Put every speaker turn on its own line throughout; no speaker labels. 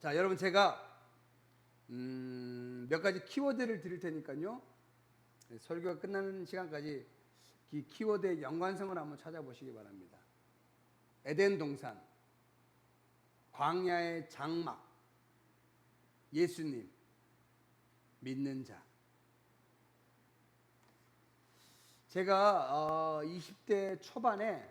자, 여러분 제가 몇 가지 키워드를 드릴 테니까요. 설교가 끝나는 시간까지 이 키워드의 연관성을 한번 찾아보시기 바랍니다. 에덴 동산, 광야의 장막, 예수님, 믿는 자. 제가 20대 초반에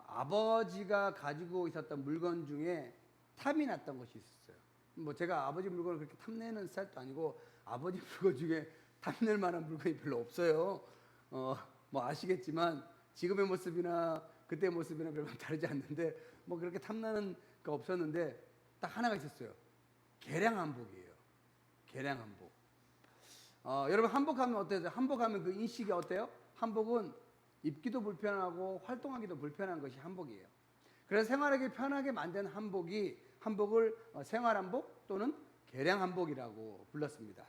아버지가 가지고 있었던 물건 중에 탐이 났던 것이 있었어요. 뭐 제가 아버지 물건을 그렇게 탐내는 스타일도 아니고 아버지 물건 중에 탐낼 만한 물건이 별로 없어요. 뭐 아시겠지만 지금의 모습이나 그때 모습이나 별로 다르지 않는데 뭐 그렇게 탐나는 거 없었는데 딱 하나가 있었어요. 개량 한복이에요. 개량 한복. 여러분 한복하면 어때요? 한복하면 그 인식이 어때요? 한복은 입기도 불편하고 활동하기도 불편한 것이 한복이에요. 그래서 생활하기 편하게 만든 한복을 생활한복 또는 개량한복이라고 불렀습니다.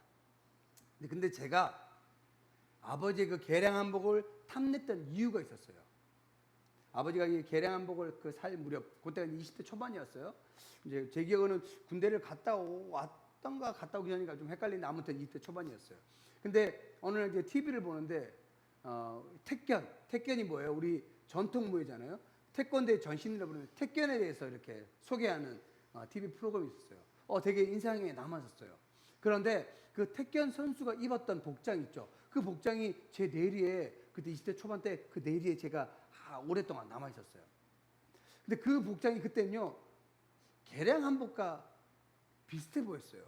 근데 제가 아버지의 그 개량한복을 탐냈던 이유가 있었어요. 아버지가 이 개량한복을 살 무렵, 그때가 20대 초반이었어요. 이제 제 기억으로는 군대를 갔다 오기 전이니까 좀 헷갈리는데 아무튼 20대 초반이었어요. 근데 어느 날 이제 TV를 보는데 택견이 뭐예요? 우리 전통 무예잖아요. 태권도의 전신이라고 부르는 택견에 대해서 이렇게 소개하는 TV 프로그램이 있었어요. 되게 인상에 남았었어요. 그런데 그 택견 선수가 입었던 복장 있죠. 그 복장이 제 뇌리에 그때 20대 초반 때 그 뇌리에 제가 오랫동안 남아 있었어요. 근데 그 복장이 그때는요 개량 한복과 비슷해 보였어요.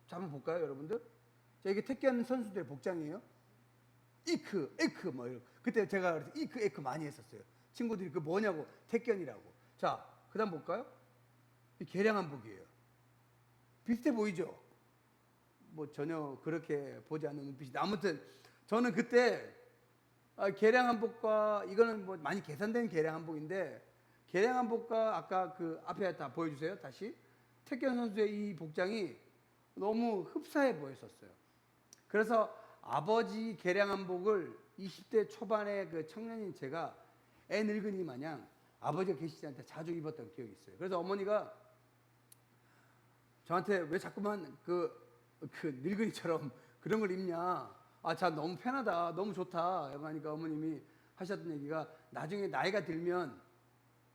자, 한번 볼까요, 여러분들? 자, 이게 택견 선수들의 복장이에요. 에크 뭐 이런. 그때 제가 에크 많이 했었어요. 친구들이 그 뭐냐고 택견이라고. 자, 그다음 볼까요? 이 개량 한복이에요. 비슷해 보이죠? 뭐 전혀 그렇게 보지 않는 눈빛이. 아무튼 저는 그때 개량 한복과 이거는 뭐 많이 계산된 개량 한복인데 개량 한복과 아까 그 앞에 다 보여주세요. 다시 택견 선수의 이 복장이 너무 흡사해 보였었어요. 그래서 아버지 개량 한복을 20대 초반의 그 청년인 제가 애 늙은이 마냥 아버지가 계시지 않을 때 자주 입었던 기억이 있어요. 그래서 어머니가 저한테 왜 자꾸만 그 늙은이처럼 그런 걸 입냐. 자, 너무 편하다. 너무 좋다. 하니까 어머님이 하셨던 얘기가 나중에 나이가 들면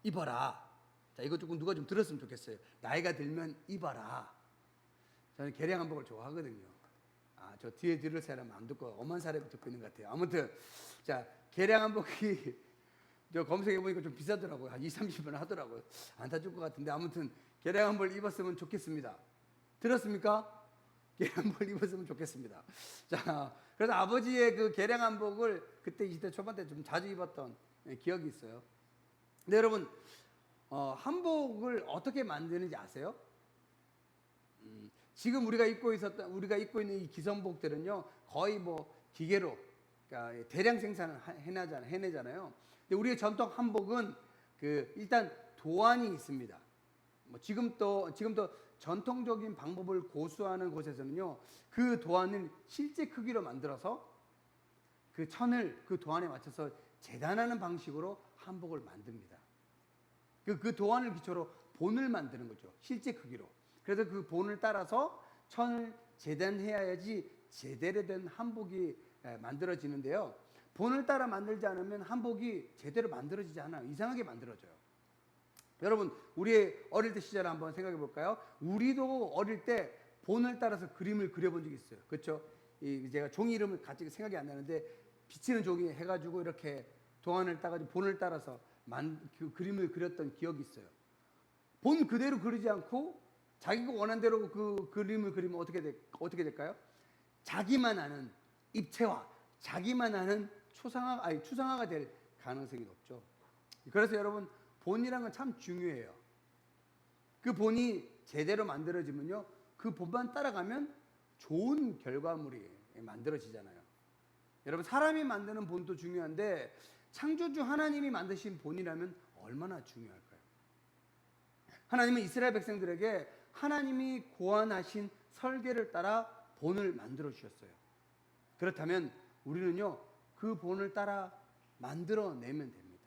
입어라. 자, 이거 조금 누가 좀 들었으면 좋겠어요. 나이가 들면 입어라. 저는 개량 한복을 좋아하거든요. 저 뒤에 들을 사람 안 듣고 엄한 사람이 듣고 있는 것 같아요. 아무튼 자, 개량 한복이 저 검색해보니까 좀 비싸더라고요. 한 20-30만 원 하더라고요. 안 사줄 것 같은데 아무튼 개량 한복을 입었으면 좋겠습니다. 들었습니까? 개량 한복을 입었으면 좋겠습니다. 자, 그래서 아버지의 그 개량 한복을 그때 20대 초반 때 좀 자주 입었던 기억이 있어요. 근데 여러분 한복을 어떻게 만드는지 아세요? 지금 우리가 입고 있는 이 기성복들은요 거의 뭐 기계로 그러니까 대량 생산을 해내잖아요. 근데 우리의 전통 한복은 일단 도안이 있습니다. 뭐 지금도 전통적인 방법을 고수하는 곳에서는요 그 도안을 실제 크기로 만들어서 그 천을 그 도안에 맞춰서 재단하는 방식으로 한복을 만듭니다. 그 도안을 기초로 본을 만드는 거죠. 실제 크기로. 그래서 그 본을 따라서 천을 재단해야지 제대로 된 한복이 만들어지는데요. 본을 따라 만들지 않으면 한복이 제대로 만들어지지 않아요. 이상하게 만들어져요. 여러분, 우리의 어릴 때 시절 한번 생각해 볼까요? 우리도 어릴 때 본을 따라서 그림을 그려본 적이 있어요. 그렇죠? 제가 종이 이름을 같이 생각이 안 나는데 비치는 종이 해가지고 이렇게 도안을 따가지고 본을 따라서 그 그림을 그렸던 기억이 있어요. 본 그대로 그리지 않고 자기가 원하는 대로 그 그림을 그리면 어떻게 될까요? 자기만 아는 입체화, 자기만 아는 추상화가 될 가능성이 높죠. 그래서 여러분 본이란 건 참 중요해요. 그 본이 제대로 만들어지면요, 그 본만 따라가면 좋은 결과물이 만들어지잖아요. 여러분 사람이 만드는 본도 중요한데 창조주 하나님이 만드신 본이라면 얼마나 중요할까요? 하나님은 이스라엘 백성들에게 하나님이 고안하신 설계를 따라 본을 만들어 주셨어요. 그렇다면 우리는요 그 본을 따라 만들어내면 됩니다.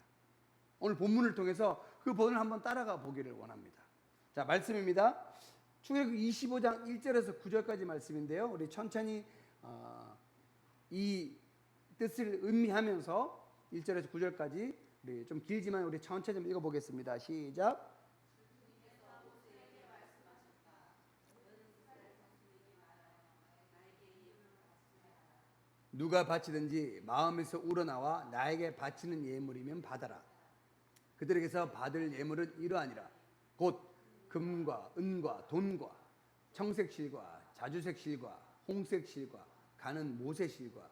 오늘 본문을 통해서 그 본을 한번 따라가 보기를 원합니다. 자, 말씀입니다. 출애굽기 25장 1절에서 9절까지 말씀인데요. 우리 천천히 이 뜻을 음미하면서 1절에서 9절까지 우리 좀 길지만 우리 천천히 좀 읽어보겠습니다. 시작. 누가 바치든지 마음에서 우러나와 나에게 바치는 예물이면 받아라. 그들에게서 받을 예물은 이러하니라. 곧 금과 은과 돈과 청색실과 자주색실과 홍색실과 가는 모세실과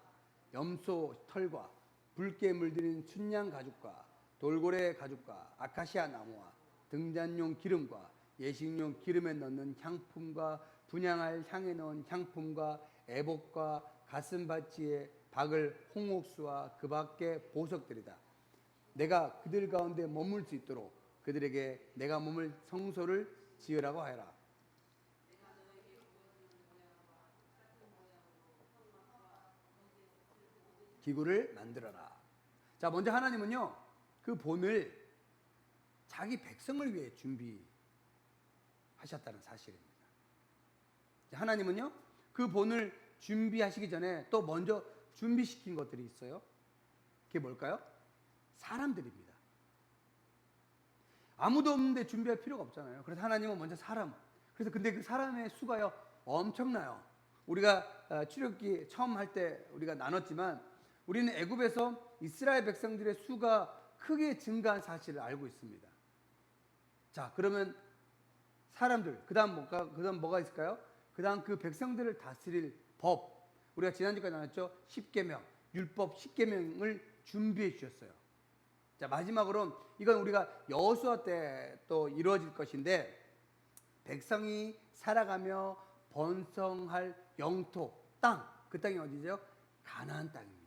염소 털과 붉게 물들인 순양 가죽과 돌고래 가죽과 아카시아 나무와 등잔용 기름과 예식용 기름에 넣는 향품과 분향할 향에 넣은 향품과 애복과 가슴받치에 박을 홍옥수와 그 밖에 보석들이다. 내가 그들 가운데 머물 수 있도록 그들에게 내가 머물 성소를 지으라고 하여라. 기구를 만들어라. 자, 먼저 하나님은요, 그 본을 자기 백성을 위해 준비하셨다는 사실입니다. 하나님은요, 그 본을 준비하시기 전에 또 먼저 준비시킨 것들이 있어요. 그게 뭘까요? 사람들입니다. 아무도 없는데 준비할 필요가 없잖아요. 그래서 하나님은 먼저 사람. 그래서 근데 그 사람의 수가요, 엄청나요. 우리가 출애굽기 처음 할 때 우리가 나눴지만 우리는 애굽에서 이스라엘 백성들의 수가 크게 증가한 사실을 알고 있습니다. 자, 그러면 사람들, 그다음 뭐가 있을까요? 그다음 그 백성들을 다스릴 법. 우리가 지난주까지 나눴죠. 10계명, 율법 10계명을 준비해 주셨어요. 자, 마지막으로 이건 우리가 여호수아 때 또 이루어질 것인데 백성이 살아가며 번성할 영토, 땅. 그 땅이 어디죠? 가나안 땅입니다.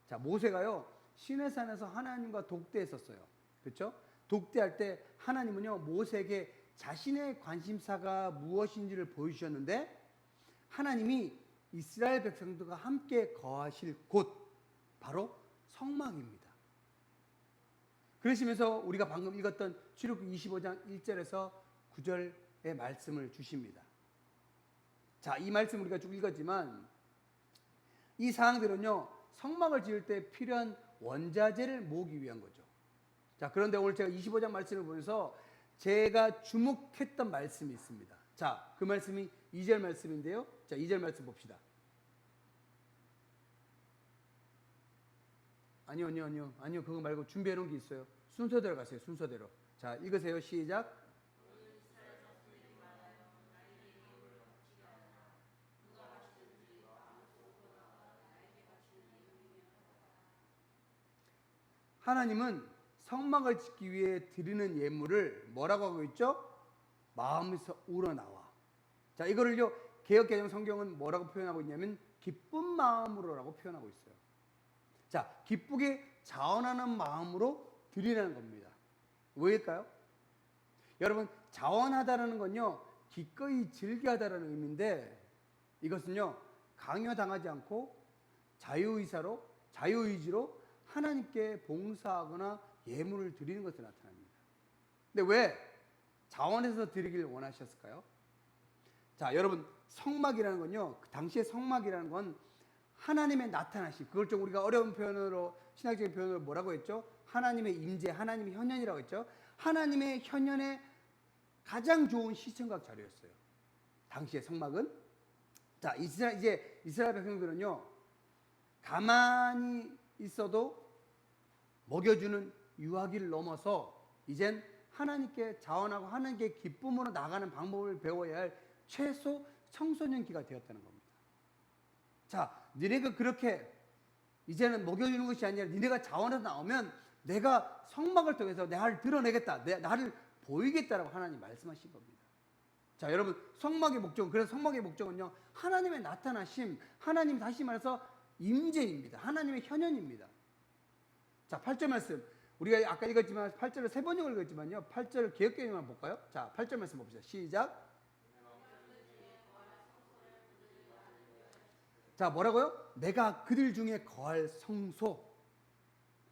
자, 모세가요, 시내산에서 하나님과 독대했었어요. 그렇죠? 독대할 때 하나님은요, 모세에게 자신의 관심사가 무엇인지를 보여주셨는데 하나님이 이스라엘 백성들과 함께 거하실 곳, 바로 성막입니다. 그러시면서 우리가 방금 읽었던 출애굽기 25장 1절에서 9절의 말씀을 주십니다. 자, 이 말씀 우리가 쭉 읽었지만 이 사항들은요, 성막을 지을 때 필요한 원자재를 모으기 위한 거죠. 자, 그런데 오늘 제가 25장 말씀을 보면서 제가 주목했던 말씀이 있습니다. 자, 그 말씀이 2절 말씀인데요. 자, 2절 말씀 봅시다. 아니요. 그거 말고 준비해 놓은 게 있어요. 순서대로 가세요. 순서대로. 자, 읽으세요. 시작. 하나님은 성막을 짓기 위해 드리는 예물을 뭐라고 하고 있죠? 마음에서 우러나와. 자, 이거를요, 개역개정 성경은 뭐라고 표현하고 있냐면 기쁜 마음으로라고 표현하고 있어요. 자, 기쁘게 자원하는 마음으로 드리라는 겁니다. 왜일까요? 여러분, 자원하다라는 건요, 기꺼이 즐겨하다라는 의미인데 이것은요, 강요당하지 않고 자유의지로 하나님께 봉사하거나 예물을 드리는 것을 나타납니다. 근데 왜 자원해서 드리길 원하셨을까요? 자, 여러분, 성막이라는 건요, 그 당시의 성막이라는 건 하나님의 나타나심, 그걸 좀 우리가 어려운 표현으로, 신학적인 표현으로 뭐라고 했죠? 하나님의 임재, 하나님의 현현이라고 했죠. 하나님의 현현의 가장 좋은 시청각 자료였어요. 당시의 성막은. 자, 이스라엘 백성들은요, 가만히 있어도 먹여주는 유아기를 넘어서 이젠 하나님께 자원하고 하나님께 기쁨으로 나가는 방법을 배워야 할 최소 청소년기가 되었다는 겁니다. 자, 니네가 그렇게 이제는 먹여주는 것이 아니라 니네가 자원해서 나오면 내가 성막을 통해서 나를 드러내겠다, 나를 보이겠다라고 하나님 말씀하신 겁니다. 자, 여러분, 성막의 목적은, 그래서 성막의 목적은요, 하나님의 나타나심, 하나님, 다시 말해서 임재입니다. 하나님의 현현입니다. 자, 8절 말씀. 우리가 아까 읽었지만 8절을 3번 읽었지만요. 8절 개역개정만 볼까요? 자, 8절 말씀 봅시다. 시작. 자, 뭐라고요? 내가 그들 중에 거할 성소.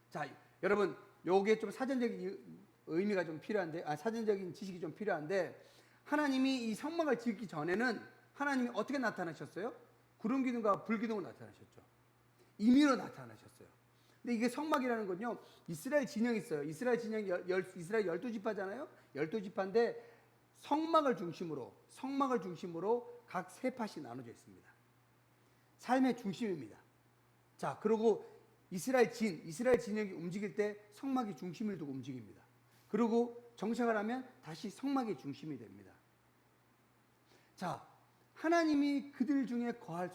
자, 여러분, 요게 좀 사전적인 의미가 좀 필요한데, 사전적인 지식이 좀 필요한데, 하나님이 이 성막을 짓기 전에는 하나님이 어떻게 나타나셨어요? 구름 기둥과 불 기둥으로 나타나셨죠. 임의로 나타나셨어요. 근데 이게 성막이라는 건요, 이스라엘 진영이 있어요. 이스라엘 진영이 이스라엘 12지파잖아요. 12지파인데 성막을 중심으로 각 세 팥이 나눠져 있습니다. 삶의 중심입니다. 자, 그리고 이스라엘 진영이 움직일 때 성막이 중심을 두고 움직입니다. 그리고 정착을 하면 다시 성막이 중심이 됩니다. 자, 하나님이 그들 중에 거할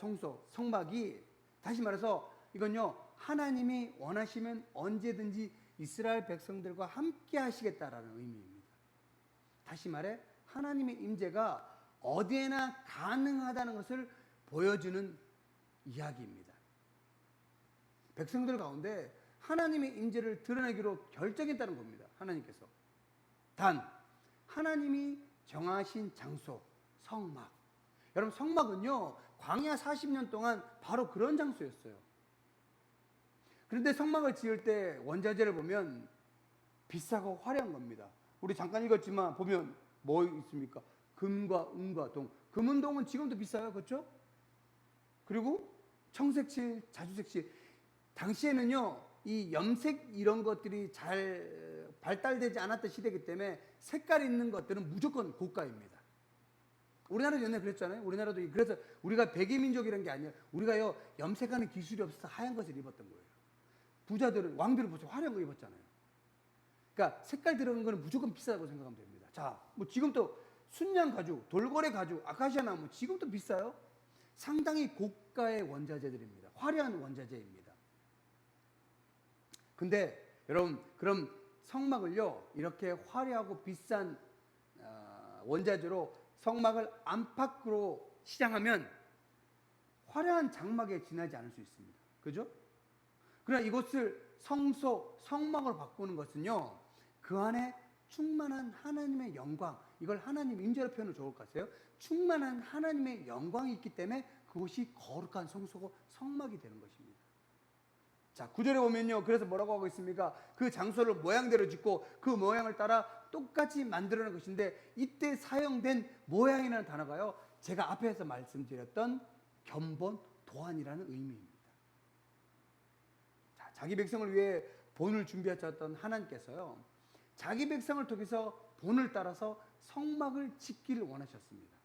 성막이, 다시 말해서 이건요, 하나님이 원하시면 언제든지 이스라엘 백성들과 함께 하시겠다라는 의미입니다. 다시 말해 하나님의 임재가 어디에나 가능하다는 것을 보여주는 이야기입니다. 백성들 가운데 하나님의 임재를 드러내기로 결정했다는 겁니다. 하나님께서. 단 하나님이 정하신 장소, 성막. 여러분, 성막은요, 광야 40년 동안 바로 그런 장소였어요. 그런데 성막을 지을 때 원자재를 보면 비싸고 화려한 겁니다. 우리 잠깐 읽었지만 보면 뭐 있습니까? 금과 은과 동. 금은 동은 지금도 비싸요. 그렇죠? 그리고 청색칠, 자주색칠. 당시에는요, 이 염색 이런 것들이 잘 발달되지 않았던 시대이기 때문에 색깔 있는 것들은 무조건 고가입니다. 우리나라도 옛날에 그랬잖아요. 우리나라도 그래서 우리가 백의민족이라는 게 아니에요. 우리가요, 염색하는 기술이 없어서 하얀 것을 입었던 거예요. 부자들은, 왕들은 보세요, 화려한 거 입었잖아요. 그러니까 색깔 들어간 거는 무조건 비싸다고 생각하면 됩니다. 자, 뭐 지금도 순양 가죽, 돌고래 가죽, 아카시아 나무 지금도 비싸요. 상당히 고가의 원자재들입니다. 화려한 원자재입니다. 근데 여러분, 그럼 성막을요, 이렇게 화려하고 비싼 원자재로 성막을 안팎으로 시장하면 화려한 장막에 지나지 않을 수 있습니다. 그죠? 그러나 이곳을 성막으로 바꾸는 것은요, 그 안에 충만한 하나님의 영광, 이걸 하나님 임재로 표현을 좋을 것 같아요. 충만한 하나님의 영광이 있기 때문에 그곳이 거룩한 성소고 성막이 되는 것입니다. 자, 9절에 보면요, 그래서 뭐라고 하고 있습니까? 그 장소를 모양대로 짓고 그 모양을 따라 똑같이 만들어낸 것인데, 이때 사용된 모양이라는 단어가요, 제가 앞에서 말씀드렸던 견본, 도안이라는 의미입니다. 자, 자기 백성을 위해 본을 준비하셨던 하나님께서요, 자기 백성을 통해서 본을 따라서 성막을 짓기를 원하셨습니다.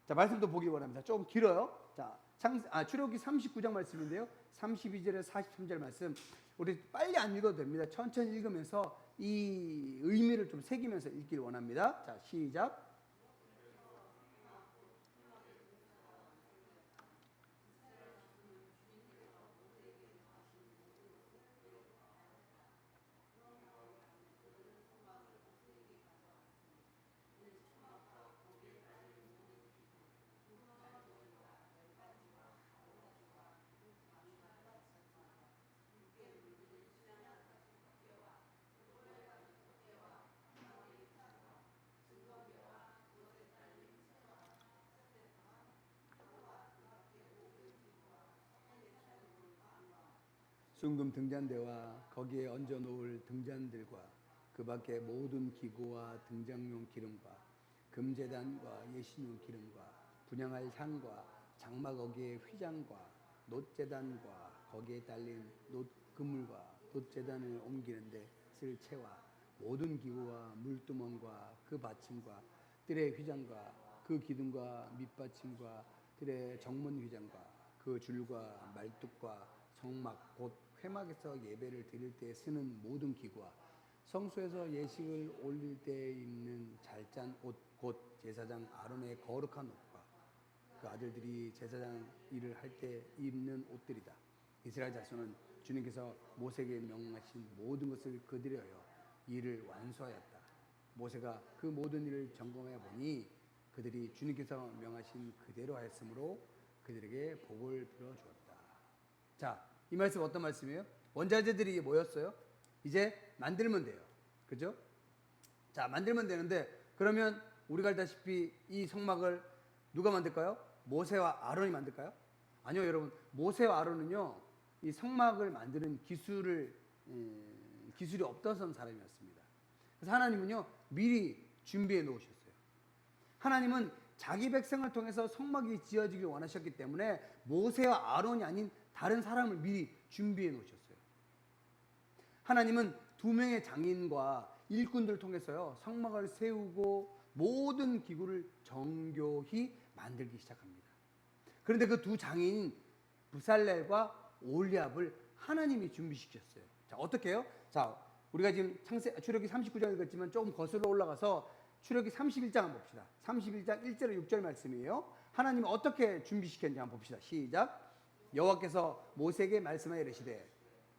자, 말씀도 보기 원합니다. 조금 길어요. 자, 출애굽기 39장 말씀인데요, 32절에 43절 말씀, 우리 빨리 안 읽어도 됩니다. 천천히 읽으면서 이 의미를 좀 새기면서 읽기를 원합니다. 자, 시작. 순금 등잔대와 거기에 얹어 놓을 등잔들과 그 밖에 모든 기구와 등장용 기름과 금제단과 예신용 기름과 분향할 향과 장막 거기에 휘장과 놋제단과 거기에 달린 놋그물과 놋제단을 옮기는데 쓸 채와 모든 기구와 물두멍과 그 받침과 뜰의 휘장과 그 기둥과 밑받침과 뜰의 정문 휘장과 그 줄과 말뚝과 성막 곧 회막에서 예배를 드릴 때 쓰는 모든 기구와 성소에서 예식을 올릴 때 입는 잘 짠 옷 곧 제사장 아론의 거룩한 옷과 그 아들들이 제사장 일을 할 때 입는 옷들이다. 이스라엘 자손은 주님께서 모세에게 명하신 모든 것을 그들에 하여 일을 완수하였다. 모세가 그 모든 일을 점검해 보니 그들이 주님께서 명하신 그대로 하였으므로 그들에게 복을 빌어 주었다. 자, 이 말씀 어떤 말씀이에요? 원자재들이 모였어요. 이제 만들면 돼요. 그죠? 자, 만들면 되는데, 그러면 우리가 알다시피 이 성막을 누가 만들까요? 모세와 아론이 만들까요? 아니요, 여러분. 모세와 아론은요, 이 성막을 만드는 기술을 기술이 없던 사람이었습니다. 그래서 하나님은요 미리 준비해 놓으셨어요. 하나님은 자기 백성을 통해서 성막이 지어지길 원하셨기 때문에 모세와 아론이 아닌 다른 사람을 미리 준비해 놓으셨어요. 하나님은 2명의 장인과 일꾼들을 통해서요 성막을 세우고 모든 기구를 정교히 만들기 시작합니다. 그런데 그 두 장인 부살렐과 올리압을 하나님이 준비시켰어요. 자, 어떻게 해요? 자, 우리가 지금 출애굽기 39장 읽었지만 조금 거슬러 올라가서 출애굽기 31장 한번 봅시다. 31장 1절 6절 말씀이에요. 하나님이 어떻게 준비시켰는지 한번 봅시다. 시작. 여호와께서 모세에게 말씀하여 이르시되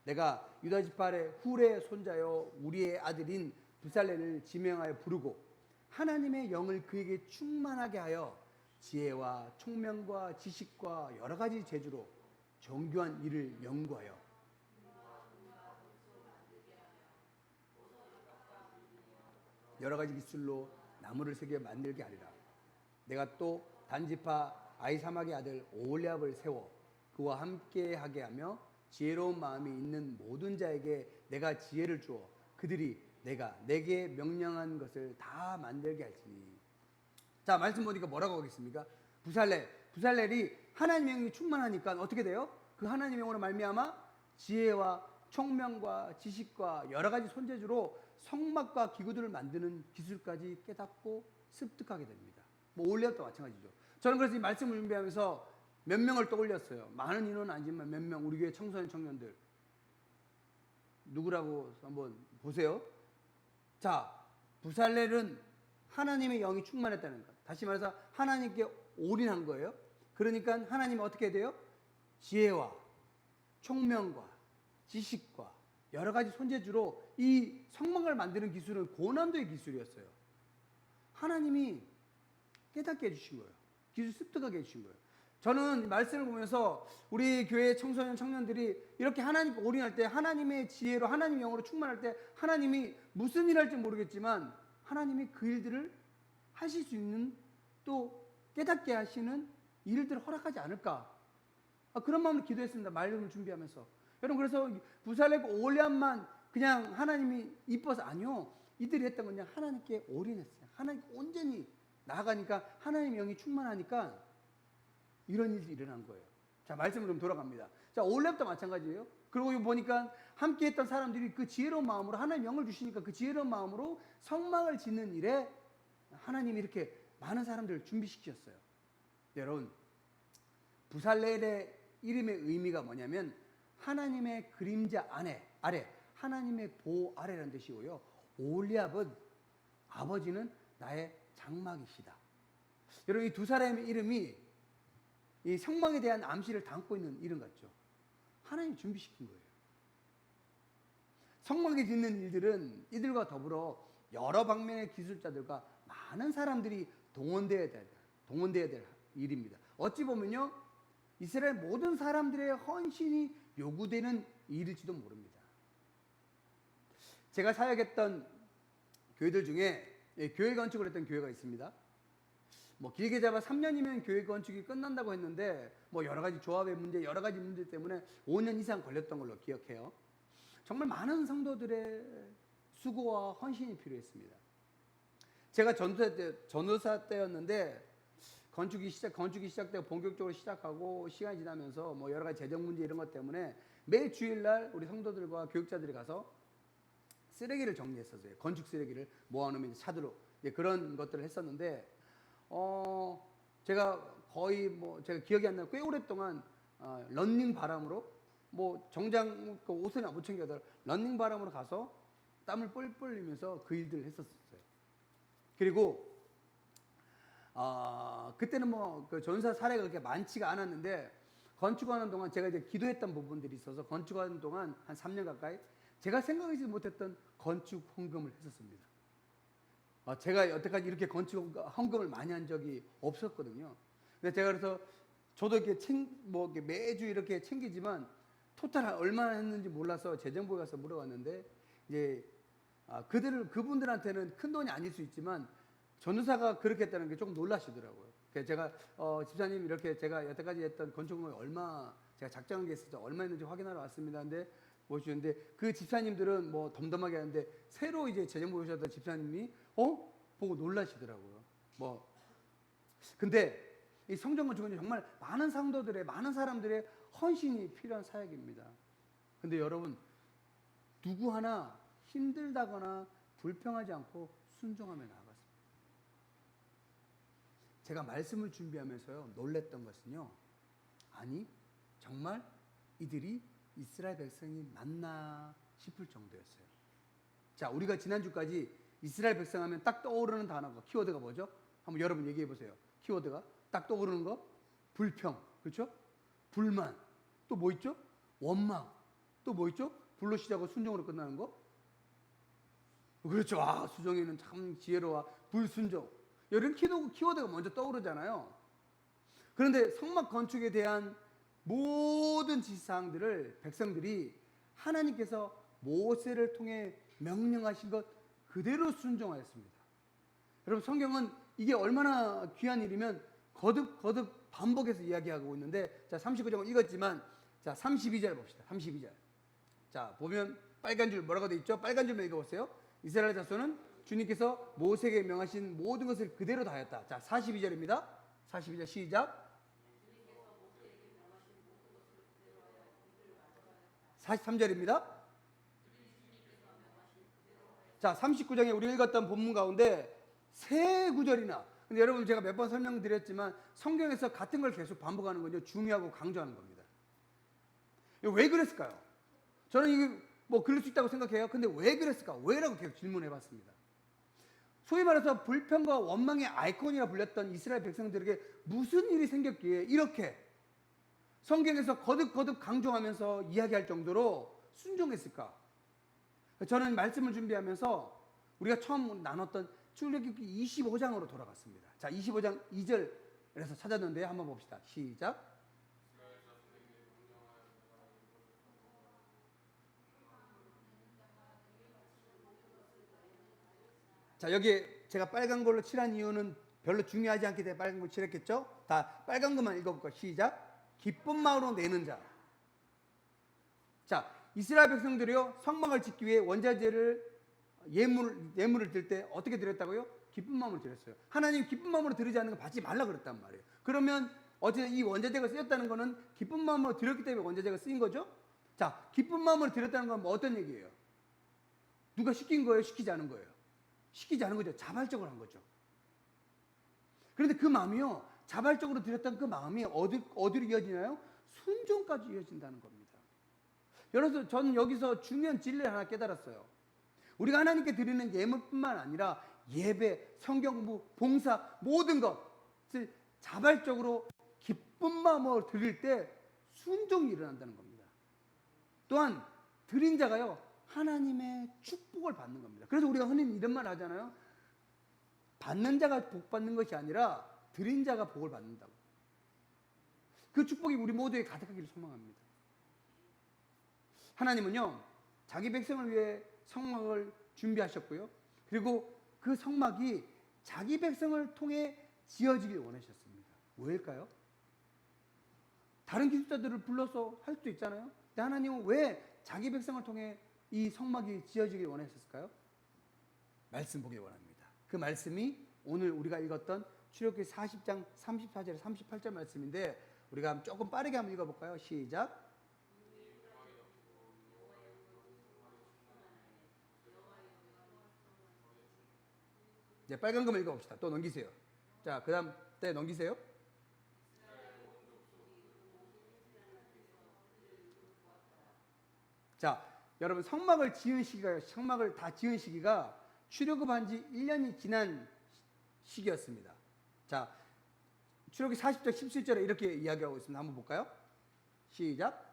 내가 유다 지파의 훌의 손자여 우리의 아들인 부살렐을 지명하여 부르고 하나님의 영을 그에게 충만하게 하여 지혜와 총명과 지식과 여러 가지 재주로 정교한 일을 연구하여 여러 가지 기술로 나무를 새겨 만들게 하리라. 내가 또 단지파 아이사막의 아들 오홀리압을 세워 그와 함께 하게 하며 지혜로운 마음이 있는 모든 자에게 내가 지혜를 주어 그들이 내게 명령한 것을 다 만들게 할지니. 자, 말씀 보니까 뭐라고 하겠습니까? 부살렐이 하나님의 영이 충만하니까 어떻게 돼요? 그 하나님의 영으로 말미암아 지혜와 총명과 지식과 여러 가지 손재주로 성막과 기구들을 만드는 기술까지 깨닫고 습득하게 됩니다. 뭐 올리압도 마찬가지죠. 저는 그래서 이 말씀을 준비하면서 몇 명을 떠올렸어요. 많은 인원은 아니지만 몇 명, 우리 교회 청소년 청년들 누구라고 한번 보세요. 자, 부살렐은 하나님의 영이 충만했다는 것. 다시 말해서 하나님께 올인한 거예요. 그러니까 하나님이 어떻게 돼요? 지혜와 총명과 지식과 여러 가지 손재주로 이 성막을 만드는 기술은 고난도의 기술이었어요. 하나님이 깨닫게 해주신 거예요. 기술 습득하게 해주신 거예요. 저는 말씀을 보면서 우리 교회 청소년 청년들이 이렇게 하나님께 올인할 때 하나님의 지혜로 하나님의 영으로 충만할 때 하나님이 무슨 일 할지 모르겠지만 하나님이 그 일들을 하실 수 있는 또 깨닫게 하시는 일들을 허락하지 않을까. 그런 마음으로 기도했습니다. 말씀을 준비하면서. 여러분 그래서 부살렐과 올리압만 그냥 하나님이 이뻐서 아니요. 이들이 했던 건 그냥 하나님께 올인했어요. 하나님께 온전히 나아가니까 하나님의 영이 충만하니까 이런 일이 일어난 거예요. 자, 말씀으로 좀 돌아갑니다. 자, 올리압도 마찬가지예요. 그리고 보니까 함께 했던 사람들이 그 지혜로운 마음으로 하나님 영을 주시니까 그 지혜로운 마음으로 성막을 짓는 일에 하나님이 이렇게 많은 사람들을 준비시켰어요. 여러분, 부살렐의 이름의 의미가 뭐냐면 하나님의 그림자 아래 하나님의 보호 아래라는 뜻이고요. 올리압은 아버지는 나의 장막이시다. 여러분 이 두 사람의 이름이 이 성막에 대한 암시를 담고 있는 이름 같죠. 하나님이 준비시킨 거예요. 성막에 짓는 일들은 이들과 더불어 여러 방면의 기술자들과 많은 사람들이 동원되어야 될 일입니다. 어찌 보면요 이스라엘 모든 사람들의 헌신이 요구되는 일일지도 모릅니다. 제가 사역했던 교회들 중에 교회 건축을 했던 교회가 있습니다. 뭐 길게 잡아 3년이면 교회 건축이 끝난다고 했는데 뭐 여러 가지 조합의 문제, 여러 가지 문제 때문에 5년 이상 걸렸던 걸로 기억해요. 정말 많은 성도들의 수고와 헌신이 필요했습니다. 제가 전도사 때였는데 건축이 시작되고 본격적으로 시작하고 시간이 지나면서 뭐 여러 가지 재정 문제 이런 것 때문에 매 주일날 우리 성도들과 교육자들이 가서 쓰레기를 정리했었어요. 건축 쓰레기를 모아놓으면 차도로 그런 것들을 했었는데 제가 거의 뭐 제가 기억이 안 나요. 꽤 오랫동안 런닝 바람으로 뭐 정장 옷은 못 챙겨서 런닝 바람으로 가서 땀을 뻘뻘 흘리면서 그 일들을 했었어요. 그리고 그때는 뭐 그 전사 사례가 그렇게 많지가 않았는데 건축하는 동안 제가 이제 기도했던 부분들이 있어서 건축하는 동안 한 3년 가까이 제가 생각하지 못했던 건축 헌금을 했었습니다. 제가 여태까지 이렇게 건축 헌금을 많이 한 적이 없었거든요. 근데 제가 그래서 저도 이렇게 이렇게 매주 이렇게 챙기지만 토탈 얼마나 했는지 몰라서 재정부에 가서 물어봤는데 이제 그분들한테는 큰 돈이 아닐 수 있지만 전도사가 그렇게 했다는 게 조금 놀라시더라고요. 그래서 제가 집사님 이렇게 제가 여태까지 했던 건축 헌금이 얼마 제가 작정한 게 있어서 얼마 했는지 확인하러 왔습니다. 근데 모시는데 그 집사님들은 뭐 덤덤하게 하는데 새로 이제 재정부 오셨던 집사님이 보고 놀라시더라고요. 뭐 근데 이 성전 건축은 정말 많은 상도들의 많은 사람들의 헌신이 필요한 사역입니다. 근데 여러분 누구 하나 힘들다거나 불평하지 않고 순종하며 나아갔습니다. 제가 말씀을 준비하면서요 놀랬던 것은요, 아니 정말 이들이 이스라엘 백성이 맞나 싶을 정도였어요. 자, 우리가 지난주까지 이스라엘 백성 하면 딱 떠오르는 단어가, 키워드가 뭐죠? 한번 여러분 얘기해 보세요. 키워드가 딱 떠오르는 거? 불평, 그렇죠? 불만, 또 뭐 있죠? 원망, 또 뭐 있죠? 불로 시작하고 순종으로 끝나는 거? 그렇죠. 아, 수정이는 참 지혜로워. 불순종. 이런 키워드가 먼저 떠오르잖아요. 그런데 성막 건축에 대한 모든 지시사항들을 백성들이 하나님께서 모세를 통해 명령하신 것 그대로 순종하였습니다. 여러분 성경은 이게 얼마나 귀한 일이면 거듭 반복해서 이야기하고 있는데, 자 39장 읽었지만 자 32절 봅시다. 32절. 자 보면 빨간 줄 뭐라고 되어 있죠? 빨간 줄만 읽어보세요. 이스라엘 자손은 주님께서 모세에게 명하신 모든 것을 그대로 다하였다. 자 42절입니다. 42절 시작. 43절입니다. 자 39장에 우리 읽었던 본문 가운데 세 구절이나, 근데 여러분 제가 몇 번 설명드렸지만 성경에서 같은 걸 계속 반복하는 건요 중요하고 강조하는 겁니다. 왜 그랬을까요? 저는 이게 뭐 그럴 수 있다고 생각해요. 근데 왜 그랬을까? 왜라고 계속 질문해 봤습니다. 소위 말해서 불평과 원망의 아이콘이라 불렸던 이스라엘 백성들에게 무슨 일이 생겼기에 이렇게 성경에서 거듭 강조하면서 이야기할 정도로 순종했을까? 저는 말씀을 준비하면서 우리가 처음 나눴던 출애굽기 25장으로 돌아갔습니다. 자, 25장 2절에서 찾았는데요. 한번 봅시다. 시작. 자, 여기에 제가 빨간 걸로 칠한 이유는 별로 중요하지 않기 때문에 빨간 걸로 칠했겠죠? 다 빨간 것만 읽어볼까요? 시작. 기쁜 마음으로 내는 자. 자, 이스라엘 백성들이요 성막을 짓기 위해 원자재를 예물을 드릴 때 어떻게 드렸다고요? 기쁜 마음으로 드렸어요. 하나님 기쁜 마음으로 드리지 않는 거 받지 말라 그랬단 말이에요. 그러면 어쨌든 이 원자재가 쓰였다는 거는 기쁜 마음으로 드렸기 때문에 원자재가 쓰인 거죠. 자, 기쁜 마음으로 드렸다는 건 뭐 어떤 얘기예요? 누가 시킨 거예요? 시키지 않은 거예요? 시키지 않은 거죠. 자발적으로 한 거죠. 그런데 그 마음이요 자발적으로 드렸던 그 마음이 어디로 이어지나요? 순종까지 이어진다는 겁니다. 여러분 저는 여기서 중요한 진리를 하나 깨달았어요. 우리가 하나님께 드리는 예물뿐만 아니라 예배, 성경 공부, 봉사 모든 것을 자발적으로 기쁜 마음으로 드릴 때 순종이 일어난다는 겁니다. 또한 드린 자가요 하나님의 축복을 받는 겁니다. 그래서 우리가 흔히 이런 말 하잖아요. 받는 자가 복 받는 것이 아니라 드린 자가 복을 받는다고. 그 축복이 우리 모두에 가득하기를 소망합니다. 하나님은요 자기 백성을 위해 성막을 준비하셨고요. 그리고 그 성막이 자기 백성을 통해 지어지길 원하셨습니다. 왜일까요? 다른 기술자들을 불러서 할 수도 있잖아요. 근데 하나님은 왜 자기 백성을 통해 이 성막이 지어지길 원하셨을까요? 말씀 보길 원합니다. 그 말씀이 오늘 우리가 읽었던 출애굽기 40장 34절 38절 말씀인데 우리가 조금 빠르게 한번 읽어볼까요? 시작. 이제 빨간 거만 읽어봅시다. 또 넘기세요. 자, 그 다음 때 넘기세요. 자, 여러분 성막을 다 지은 시기가 출애굽한 지 1년이 지난 시기였습니다. 자, 출애굽기 40장 17절에 이렇게 이야기하고 있습니다. 한번 볼까요? 시작.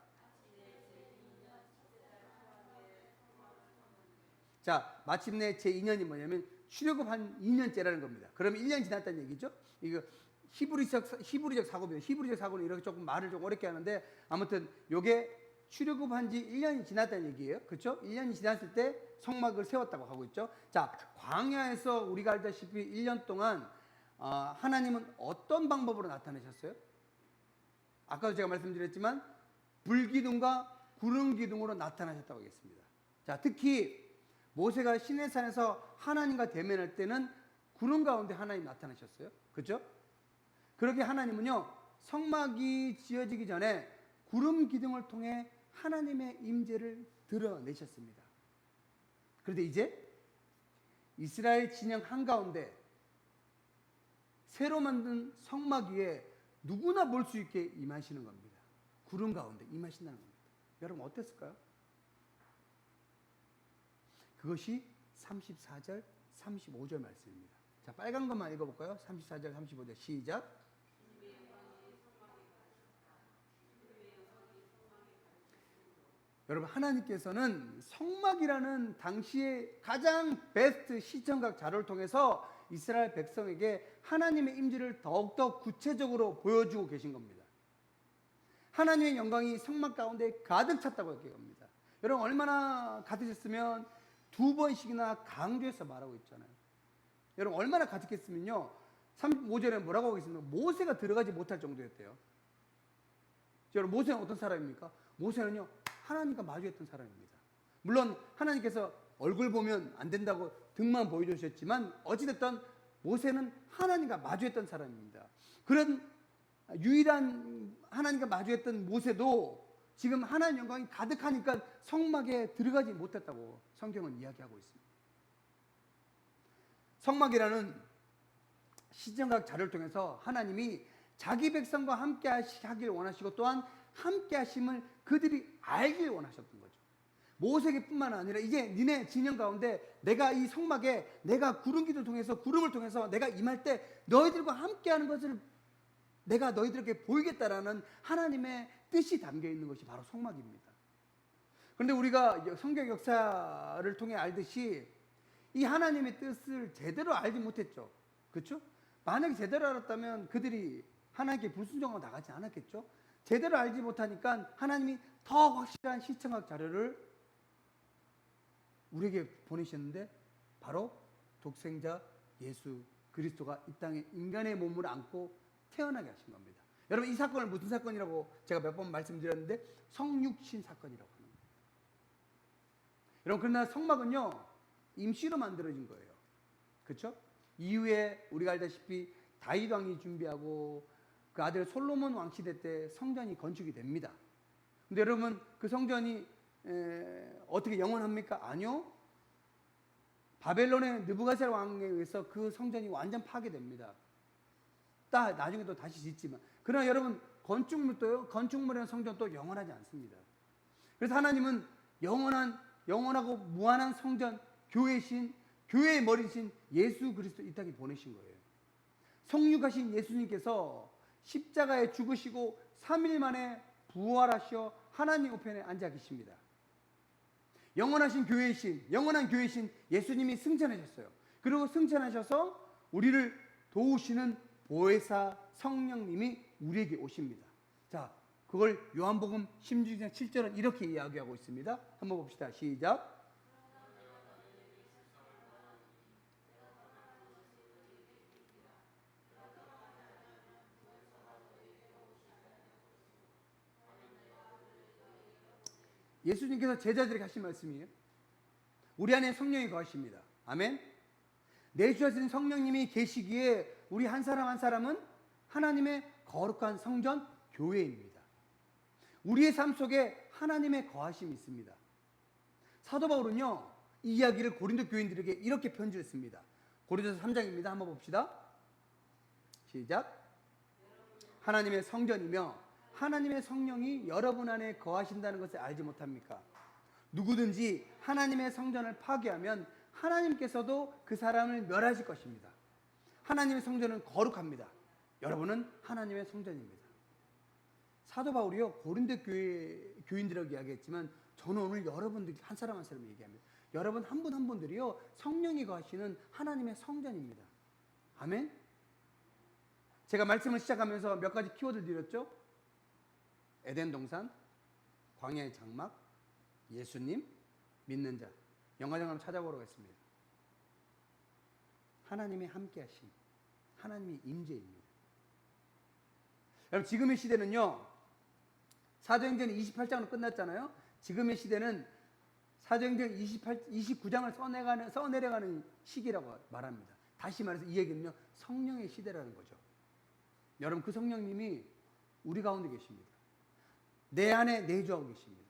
자, 마침내 제 2년이 뭐냐면 출애굽한 2년째라는 겁니다. 그러면 1년 지났다는 얘기죠. 이거 히브리적 사고입니다. 히브리적 사고는 이렇게 조금 말을 좀 어렵게 하는데 아무튼 요게 출애굽한 지 1년이 지났다는 얘기예요. 그렇죠? 1년이 지났을 때 성막을 세웠다고 하고 있죠. 자, 광야에서 우리가 알다시피 1년 동안 하나님은 어떤 방법으로 나타내셨어요? 아까도 제가 말씀드렸지만 불기둥과 구름 기둥으로 나타나셨다고 하겠습니다. 자, 특히 모세가 시내산에서 하나님과 대면할 때는 구름 가운데 하나님 나타나셨어요. 그렇죠? 그렇게 하나님은요, 성막이 지어지기 전에 구름 기둥을 통해 하나님의 임재를 드러내셨습니다. 그런데 이제 이스라엘 진영 한가운데 새로 만든 성막 위에 누구나 볼 수 있게 임하시는 겁니다. 구름 가운데 임하신다는 겁니다. 여러분 어땠을까요? 그것이 34절, 35절 말씀입니다. 자, 빨간 것만 읽어볼까요? 34절, 35절 시작. 여러분, 하나님께서는 성막이라는 당시의 가장 베스트 시청각 자료를 통해서 이스라엘 백성에게 하나님의 임재를 더욱더 구체적으로 보여주고 계신 겁니다. 하나님의 영광이 성막 가운데 가득 찼다고 얘기합니다. 여러분, 얼마나 가득했으면 2번씩이나 강조해서 말하고 있잖아요. 여러분, 얼마나 가득했으면요, 35절에 뭐라고 하고 있습니까? 모세가 들어가지 못할 정도였대요. 여러분, 모세는 어떤 사람입니까? 모세는요, 하나님과 마주했던 사람입니다. 물론 하나님께서 얼굴 보면 안 된다고 등만 보여주셨지만 어찌됐든 모세는 하나님과 마주했던 사람입니다. 그런 유일한 하나님과 마주했던 모세도 지금 하나님 영광이 가득하니까 성막에 들어가지 못했다고 성경은 이야기하고 있습니다. 성막이라는 시정각 자료를 통해서 하나님이 자기 백성과 함께 하길 원하시고 또한 함께 하심을 그들이 알길 원하셨던 거죠. 모세에게뿐만 아니라 이제 니네 진영 가운데 내가 이 성막에 내가 구름기를 통해서 구름을 통해서 내가 임할 때 너희들과 함께 하는 것을 내가 너희들에게 보이겠다라는 하나님의 뜻이 담겨 있는 것이 바로 성막입니다. 그런데 우리가 성경 역사를 통해 알듯이 이 하나님의 뜻을 제대로 알지 못했죠. 그렇죠? 만약에 제대로 알았다면 그들이 하나님께 불순종하고 나가지 않았겠죠. 제대로 알지 못하니까 하나님이 더 확실한 시청학 자료를 우리에게 보내셨는데 바로 독생자 예수 그리스도가 이 땅에 인간의 몸을 안고 태어나게 하신 겁니다. 여러분, 이 사건을 무슨 사건이라고 제가 몇 번 말씀드렸는데 성육신 사건이라고 하는 겁니다. 여러분, 그러나 성막은요 임시로 만들어진 거예요. 그렇죠? 이후에 우리가 알다시피 다윗 왕이 준비하고 그 아들 솔로몬 왕 시대 때 성전이 건축이 됩니다. 근데 여러분, 그 성전이 어떻게 영원합니까? 아니요. 바벨론의 느부갓네살 왕에 의해서 그 성전이 완전 파괴됩니다. 나중에 또 다시 짓지만, 그러나 여러분, 건축물이나 성전도 영원하지 않습니다. 그래서 하나님은 영원하고 무한한 성전, 교회의 머리신 예수 그리스도 이 땅에 보내신 거예요. 성육하신 예수님께서 십자가에 죽으시고 3일 만에 부활하셔 하나님 우편에 앉아 계십니다. 영원한 교회이신 예수님이 승천하셨어요. 그리고 승천하셔서 우리를 도우시는 보혜사 성령님이 우리에게 오십니다. 자, 그걸 요한복음 16장 7절은 이렇게 이야기하고 있습니다. 한번 봅시다. 시작. 예수님께서 제자들에게 하신 말씀이에요. 우리 안에 성령이 거하십니다. 아멘. 내주하신 성령님이 계시기에 우리 한 사람 한 사람은 하나님의 거룩한 성전 교회입니다. 우리의 삶 속에 하나님의 거하심이 있습니다. 사도 바울은요, 이 이야기를 고린도 교인들에게 이렇게 편지했습니다. 고린도서 3장입니다. 한번 봅시다. 시작. 하나님의 성전이며 하나님의 성령이 여러분 안에 거하신다는 것을 알지 못합니까? 누구든지 하나님의 성전을 파괴하면 하나님께서도 그 사람을 멸하실 것입니다. 하나님의 성전은 거룩합니다. 여러분은 하나님의 성전입니다. 사도 바울이요, 고린도 교인들에게 이야기했지만 저는 오늘 여러분들 한 사람 한 사람 얘기합니다. 여러분 한 분 한 분들이요, 성령이 거하시는 하나님의 성전입니다. 아멘. 제가 말씀을 시작하면서 몇 가지 키워드를 드렸죠. 에덴 동산, 광야의 장막, 예수님, 믿는 자. 영화장 한번 찾아보러 가겠습니다. 하나님의 함께하심, 하나님의 임재입니다. 여러분, 지금의 시대는요, 사도행전 28장으로 끝났잖아요. 지금의 시대는 사도행전 29장을 써내려가는 시기라고 말합니다. 다시 말해서 이 얘기는요, 성령의 시대라는 거죠. 여러분, 그 성령님이 우리 가운데 계십니다. 내 안에 내주하고 계십니다.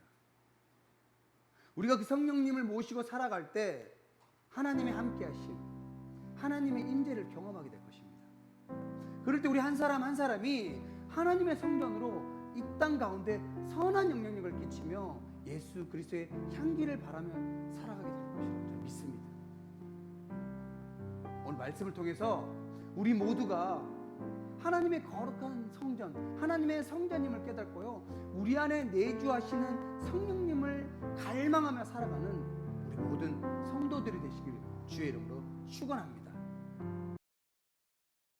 우리가 그 성령님을 모시고 살아갈 때 하나님의 함께 하심, 하나님의 임재를 경험하게 될 것입니다. 그럴 때 우리 한 사람 한 사람이 하나님의 성전으로 이 땅 가운데 선한 영향력을 끼치며 예수 그리스도의 향기를 바라며 살아가게 될 것이라고 저는 믿습니다. 오늘 말씀을 통해서 우리 모두가 하나님의 거룩한 성전, 하나님의 성전임을 깨닫고요, 우리 안에 내주하시는 성령님을 갈망하며 살아가는 우리 모든 성도들이 되시길 주의 이름으로 축원합니다.